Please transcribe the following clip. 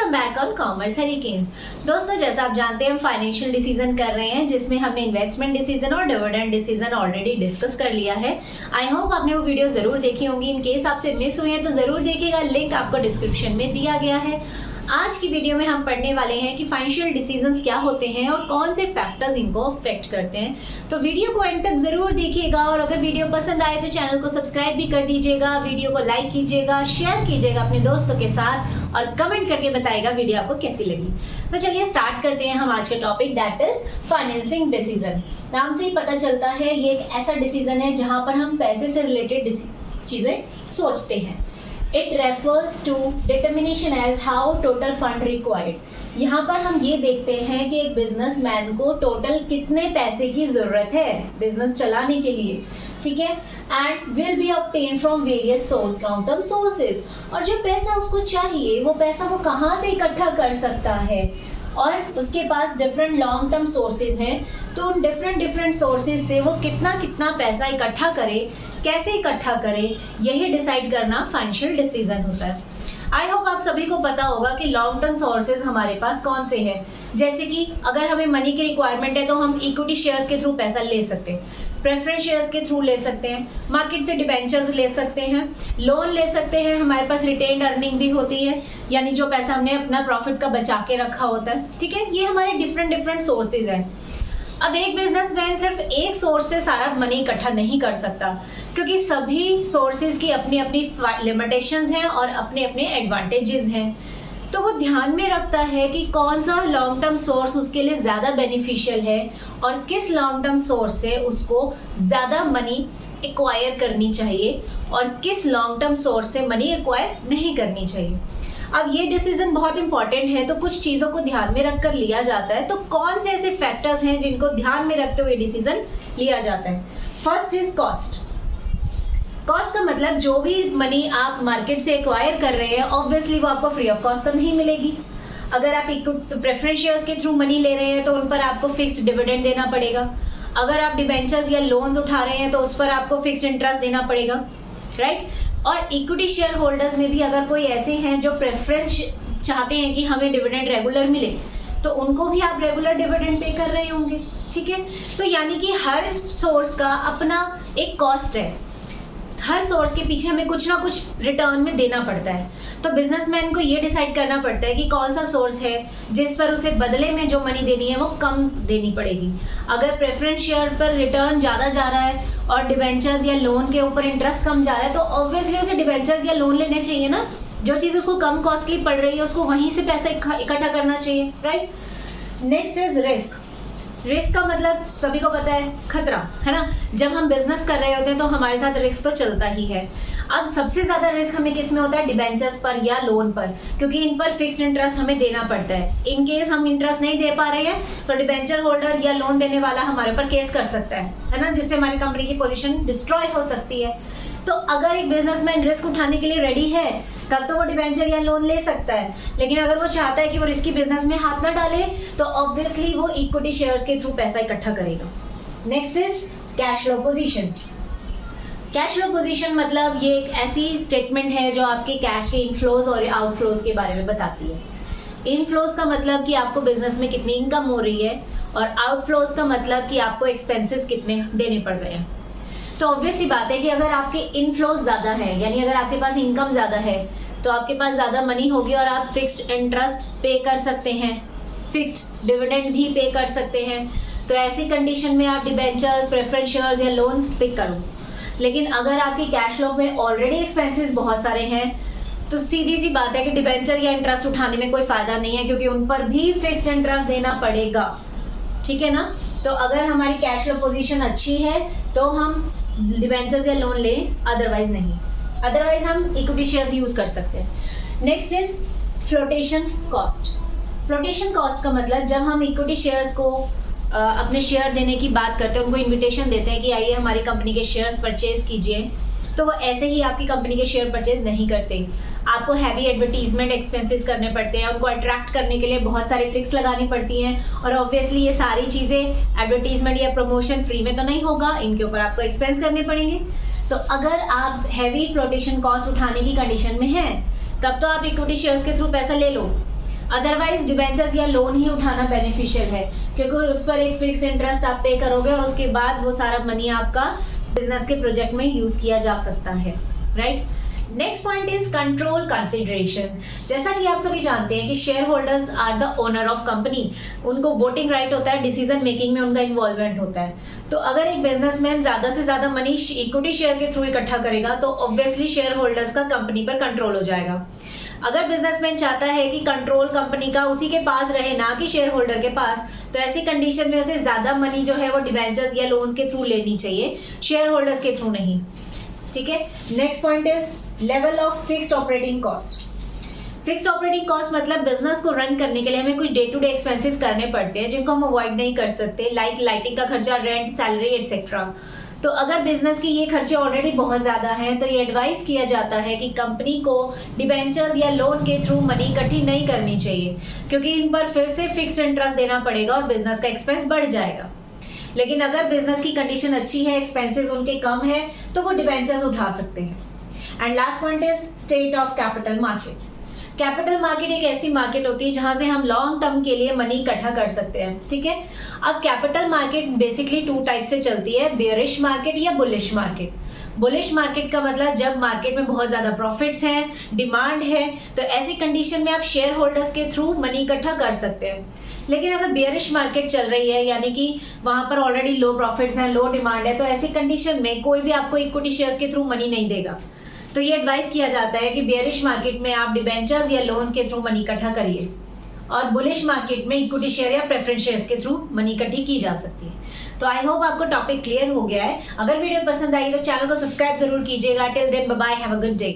Welcome back on commerce hurricanes. दोस्तों, जैसा आप जानते हैं हम फाइनेंशियल डिसीजन कर रहे हैं जिसमें हमने इन्वेस्टमेंट डिसीजन और डिविडेंड डिसीजन ऑलरेडी डिस्कस कर लिया है। आई होप आपने वो वीडियो जरूर देखी होंगी। इन केस आपसे मिस हुई है तो जरूर देखिएगा, लिंक आपको डिस्क्रिप्शन में दिया गया है। आज की वीडियो में हम पढ़ने वाले हैं कि फाइनेंशियल डिसीजंस क्या होते हैं और कौन से फैक्टर्स इनको अफेक्ट करते हैं। तो वीडियो को एंड तक जरूर देखिएगा और अगर वीडियो पसंद आए तो चैनल को सब्सक्राइब भी कर दीजिएगा, वीडियो को लाइक कीजिएगा, शेयर कीजिएगा अपने दोस्तों के साथ और कमेंट करके बताइएगा वीडियो आपको कैसी लगी। तो चलिए स्टार्ट करते हैं हम आज का topic, that is financing decision. नाम से ही पता चलता है ये एक ऐसा डिसीजन है जहां पर हम पैसे से रिलेटेड चीजें सोचते हैं। It refers to determination as how total fund required। यहाँ पर हम ये देखते हैं कि एक बिजनेसमैन को टोटल कितने पैसे की जरूरत है बिजनेस चलाने के लिए, ठीक है। And will be obtained from various source, long term sources. और जो पैसा उसको चाहिए वो पैसा वो कहाँ से इकट्ठा कर सकता है, और उसके पास डिफरेंट लॉन्ग टर्म सोर्सेज हैं। तो उन डिफरेंट सोर्सेज से वो कितना कितना पैसा इकट्ठा करे, कैसे इकट्ठा करे, यही डिसाइड करना फाइनेंशियल डिसीजन होता है। आई होप आप सभी को पता होगा कि लॉन्ग टर्म सोर्सेज हमारे पास कौन से हैं। जैसे कि अगर हमें मनी की रिक्वायरमेंट है तो हम इक्विटी शेयर्स के थ्रू पैसा ले सकते हैं, प्रेफरेंस शेयर्स के थ्रू ले सकते हैं, मार्केट से डिबेंचर्स ले सकते हैं, लोन ले सकते हैं, हमारे पास रिटेन्ड अर्निंग भी होती है, यानी जो पैसा हमने अपना प्रॉफिट का बचा के रखा होता है, ठीक है। ये हमारे डिफरेंट सोर्सेज हैं। अब एक बिजनेसमैन सिर्फ एक सोर्स से सारा मनी इकट्ठा नहीं कर सकता, क्योंकि सभी सोर्सेज की अपनी अपनी लिमिटेशंस हैं और अपने अपने एडवांटेजेस हैं। तो वो ध्यान में रखता है कि कौन सा लॉन्ग टर्म सोर्स उसके लिए ज़्यादा बेनिफिशियल है और किस लॉन्ग टर्म सोर्स से उसको ज़्यादा मनी एक्वायर करनी चाहिए और किस लॉन्ग टर्म सोर्स से मनी एक्वायर नहीं करनी चाहिए। अब ये डिसीजन बहुत इंपॉर्टेंट है, तो कुछ चीज़ों को ध्यान में रखकर लिया जाता है। तो कौन से ऐसे फैक्टर्स हैं जिनको ध्यान में रखते हुए डिसीजन लिया जाता है। First is cost. कॉस्ट का मतलब जो भी मनी आप मार्केट से एक्वायर कर रहे हैं ऑब्वियसली वो आपको फ्री ऑफ कॉस्ट तो नहीं मिलेगी। अगर आप प्रेफरेंस शेयर्स के थ्रू मनी ले रहे हैं तो उन पर आपको फिक्स्ड डिविडेंड देना पड़ेगा। अगर आप डिबेंचर्स या लोन्स उठा रहे हैं तो उस पर आपको फिक्स्ड इंटरेस्ट देना पड़ेगा, राइट। और इक्विटी शेयर होल्डर्स में भी अगर कोई ऐसे हैं जो प्रेफरेंस चाहते हैं कि हमें डिविडेंड रेगुलर मिले तो उनको भी आप रेगुलर डिविडेंड पे कर रहे होंगे, ठीक है। तो यानी कि हर सोर्स का अपना एक कॉस्ट है, हर सोर्स के पीछे हमें कुछ ना कुछ रिटर्न में देना पड़ता है। तो बिजनेसमैन को ये डिसाइड करना पड़ता है कि कौन सा सोर्स है जिस पर उसे बदले में जो मनी देनी है वो कम देनी पड़ेगी। अगर प्रेफरेंस शेयर पर रिटर्न ज़्यादा जा रहा है और डिबेंचर्स या लोन के ऊपर इंटरेस्ट कम जा रहा है तो ऑब्वियसली उसे डिबेंचर्स या लोन लेने चाहिए ना। जो चीज़ उसको कम कॉस्टली पड़ रही है उसको वहीं से पैसा इकट्ठा करना चाहिए, right. Next is risk. Risk का मतलब सभी को पता है, खतरा, है ना। जब हम बिजनेस कर रहे होते हैं तो हमारे साथ रिस्क तो चलता ही है। अब सबसे ज्यादा रिस्क हमें किस में होता है, डिबेंचर्स पर या लोन पर, क्योंकि इन पर फिक्स्ड इंटरेस्ट हमें देना पड़ता है। इन केस हम इंटरेस्ट नहीं दे पा रहे हैं तो डिबेंचर होल्डर या लोन देने वाला हमारे ऊपर केस कर सकता है ना, जिससे हमारी कंपनी की पोजीशन डिस्ट्रॉय हो सकती है। तो अगर एक बिजनेसमैन रिस्क उठाने के लिए रेडी है तब तो वो डिबेंचर या लोन ले सकता है, लेकिन अगर वो चाहता है कि वो रिस्की बिजनेस में हाथ ना डाले तो ऑब्वियसली वो इक्विटी शेयर्स के थ्रू पैसा इकट्ठा करेगा। Next is cash flow position. Cash flow position मतलब ये एक ऐसी स्टेटमेंट है जो आपके कैश के इनफ्लोज और आउटफ्लोज के बारे में बताती है। इनफ्लोज का मतलब कि आपको बिजनेस में कितनी इनकम हो रही है और आउटफ्लोज का मतलब कि आपको एक्सपेंसेस कितने देने पड़ रहे हैं। तो ऑब्वियस सी बात है कि अगर आपके इनफ्लोज ज़्यादा है, यानी अगर आपके पास इनकम ज़्यादा है तो आपके पास ज़्यादा मनी होगी और आप फिक्स्ड इंटरेस्ट पे कर सकते हैं, फिक्स्ड डिविडेंड भी पे कर सकते हैं। तो ऐसी कंडीशन में आप डिबेंचर्स, प्रेफरेंस शेयर्स या लोन्स पिक करो। लेकिन अगर आपकी कैश फ्लो में ऑलरेडी एक्सपेंसेस बहुत सारे हैं तो सीधी सी बात है कि डिबेंचर या इंटरेस्ट उठाने में कोई फायदा नहीं है, क्योंकि उन पर भी फिक्स्ड इंटरेस्ट देना पड़ेगा, ठीक है ना। तो अगर हमारी कैश फ्लो पोजीशन अच्छी है तो हम डिबेंचर्स या लोन लें, अदरवाइज नहीं। अदरवाइज हम इक्विटी शेयर्स यूज कर सकते हैं। Next is flotation cost. Flotation cost का मतलब जब हम इक्विटी शेयर्स को अपने शेयर देने की बात करते हैं, उनको इनविटेशन देते हैं कि आइए हमारी कंपनी के शेयर्स परचेज कीजिए, तो वो ऐसे ही आपकी कंपनी के शेयर परचेज नहीं करते। आपको हैवी एडवर्टीजमेंट एक्सपेंसेस करने पड़ते हैं, उनको अट्रैक्ट करने के लिए बहुत सारी ट्रिक्स लगानी पड़ती हैं और ऑब्वियसली ये सारी चीज़ें एडवर्टीजमेंट या प्रमोशन फ्री में तो नहीं होगा, इनके ऊपर आपको एक्सपेंस करने पड़ेंगे। तो अगर आप हैवी फ्लोटेशन कॉस्ट उठाने की कंडीशन में हैं तब तो आप इक्विटी शेयर्स के थ्रू पैसा ले लो। अदरवाइज डिबेंचर्स या लोन ही उठाना बेनिफिशियल है, क्योंकि उस पर एक फिक्स इंटरेस्ट आप पे करोगे और उसके बाद वो सारा मनी आपका बिजनेस के प्रोजेक्ट में यूज किया जा सकता है, right. Next point is control consideration. जैसा कि आप सभी जानते हैं कि shareholders are the owner of company, उनको वोटिंग राइट होता है, डिसीजन मेकिंग में उनका इन्वॉल्वमेंट होता है। तो अगर एक बिजनेसमैन ज्यादा से ज्यादा मनी इक्विटी शेयर के थ्रू इकट्ठा करेगा तो ऑब्वियसली शेयर होल्डर्स का कंपनी पर कंट्रोल हो जाएगा। अगर बिजनेसमैन चाहता है कि कंट्रोल कंपनी का उसी के पास रहे, ना कि शेयर होल्डर के पास, तो ऐसी कंडीशन में उसे ज्यादा मनी जो है वो डिबेंचर्स या लोन्स के थ्रू लेनी चाहिए, शेयर होल्डर्स के थ्रू नहीं, ठीक है। Next point is level of fixed operating cost. Fixed operating cost मतलब बिजनेस को रन करने के लिए हमें कुछ डे टू डे एक्सपेंसेस करने पड़ते हैं जिनको हम अवॉइड नहीं कर सकते, लाइक लाइटिंग का खर्चा, रेंट, सैलरी एटसेट्रा। तो अगर बिजनेस की ये खर्चे ऑलरेडी बहुत ज्यादा हैं तो ये एडवाइस किया जाता है कि कंपनी को डिबेंचर्स या लोन के थ्रू मनी इकट्ठी नहीं करनी चाहिए, क्योंकि इन पर फिर से फिक्स्ड इंटरेस्ट देना पड़ेगा और बिजनेस का एक्सपेंस बढ़ जाएगा। लेकिन अगर बिजनेस की कंडीशन अच्छी है, एक्सपेंसेस उनके कम है, तो वो डिबेंचर्स उठा सकते हैं। And last point is state of capital market. Capital market एक ऐसी मार्केट होती है जहां से हम लॉन्ग टर्म के लिए मनी इकट्ठा कर सकते हैं, ठीक है। अब कैपिटल मार्केट बेसिकली 2 टाइप से चलती है, बेयरिश मार्केट या बुलिश मार्केट। बुलिश मार्केट का मतलब जब मार्केट में बहुत ज्यादा प्रॉफिट्स हैं, डिमांड है, तो ऐसी कंडीशन में आप शेयर होल्डर्स के थ्रू मनी इकट्ठा कर सकते हैं। लेकिन अगर बेयरिश मार्केट चल रही है, यानी कि वहां पर ऑलरेडी लो प्रॉफिट्स हैं, लो डिमांड है, तो ऐसी कंडीशन में कोई भी आपको इक्विटी शेयर्स के थ्रू मनी नहीं देगा। तो ये एडवाइस किया जाता है कि बेयरिश मार्केट में आप डिबेंचर्स या लोन्स के थ्रू मनी इकट्ठा करिए, और बुलिश मार्केट में इक्विटी शेयर या प्रेफरेंस शेयर्स के थ्रू मनी इकट्ठी की जा सकती है। तो आई होप आपको टॉपिक क्लियर हो गया है। अगर वीडियो पसंद आई तो चैनल को सब्सक्राइब जरूर कीजिएगा। Till then bye bye, have a good day.